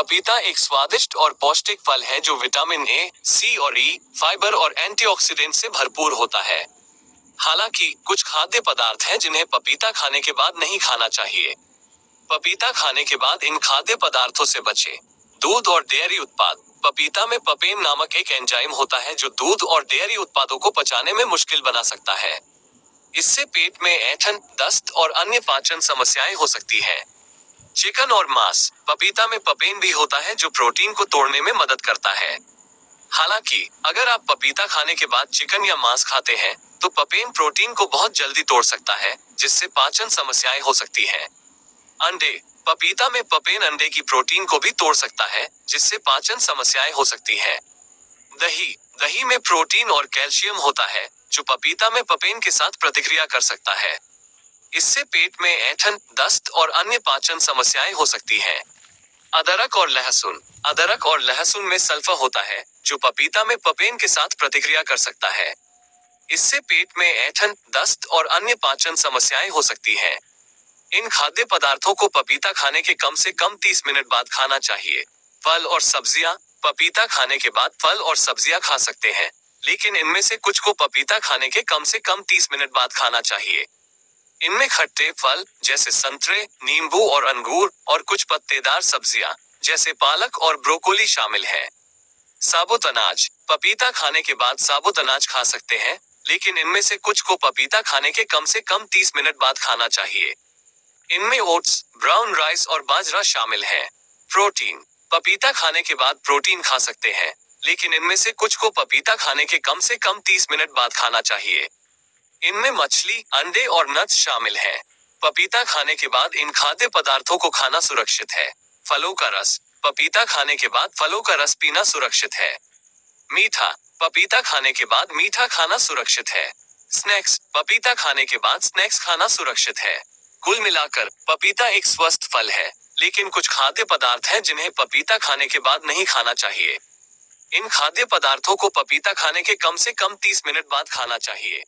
पपीता एक स्वादिष्ट और पौष्टिक फल है जो विटामिन ए, सी और ई, फाइबर और एंटीऑक्सीडेंट से भरपूर होता है। हालांकि कुछ खाद्य पदार्थ हैं जिन्हें पपीता खाने के बाद नहीं खाना चाहिए। पपीता खाने के बाद इन खाद्य पदार्थों से बचें। दूध और डेयरी उत्पाद। पपीता में पपेन नामक एक एंजाइम होता है जो दूध और डेयरी उत्पादों को पचाने में मुश्किल बना सकता है। इससे पेट में ऐंठन, दस्त और अन्य पाचन समस्याएं हो सकती हैं। चिकन और मांस। पपीता में पपेन भी होता है जो प्रोटीन को तोड़ने में मदद करता है। हालांकि अगर आप पपीता खाने के बाद चिकन या मांस खाते हैं तो पपेन प्रोटीन को बहुत जल्दी तोड़ सकता है, जिससे पाचन समस्याएं हो सकती हैं। अंडे। पपीता में पपेन अंडे की प्रोटीन को भी तोड़ सकता है, जिससे पाचन समस्याएं हो सकती हैं। दही। दही में प्रोटीन और कैल्शियम होता है जो पपीता में पपेन के साथ प्रतिक्रिया कर सकता है। इससे पेट में ऐंठन, दस्त और अन्य पाचन समस्याएं हो सकती हैं। अदरक और लहसुन। अदरक और लहसुन में सल्फर होता है जो पपीता में पपेन के साथ प्रतिक्रिया कर सकता है। इससे पेट में ऐंठन, दस्त और अन्य पाचन समस्याएं हो सकती हैं। इन खाद्य पदार्थों को पपीता खाने के कम से कम 30 मिनट बाद खाना चाहिए। फल और सब्जियां। पपीता खाने के बाद फल और सब्जियां खा सकते हैं, लेकिन इनमें से कुछ को पपीता खाने के कम से कम 30 मिनट बाद खाना चाहिए। इनमें खट्टे फल जैसे संतरे, नींबू और अंगूर और कुछ पत्तेदार सब्जियां जैसे पालक और ब्रोकोली शामिल है। साबुत अनाज। पपीता खाने के बाद साबुत अनाज खा सकते हैं, लेकिन इनमें से कुछ को पपीता खाने के कम से कम 30 मिनट बाद खाना चाहिए। इनमें ओट्स, ब्राउन राइस और बाजरा शामिल है। प्रोटीन। पपीता खाने के बाद प्रोटीन खा सकते हैं, लेकिन इनमें से कुछ को पपीता खाने के कम से कम 30 मिनट बाद खाना चाहिए। इनमें मछली, अंडे और नट्स शामिल हैं। पपीता खाने के बाद इन खाद्य पदार्थों को खाना सुरक्षित है। फलों का रस। पपीता खाने के बाद फलों का रस पीना सुरक्षित है। मीठा। पपीता खाने के बाद मीठा खाना सुरक्षित है। स्नैक्स। पपीता खाने के बाद स्नैक्स खाना सुरक्षित है। कुल मिलाकर पपीता एक स्वस्थ फल है, लेकिन कुछ खाद्य पदार्थ हैं जिन्हें पपीता खाने के बाद नहीं खाना चाहिए। इन खाद्य पदार्थों को पपीता खाने के कम से कम 30 मिनट बाद खाना चाहिए।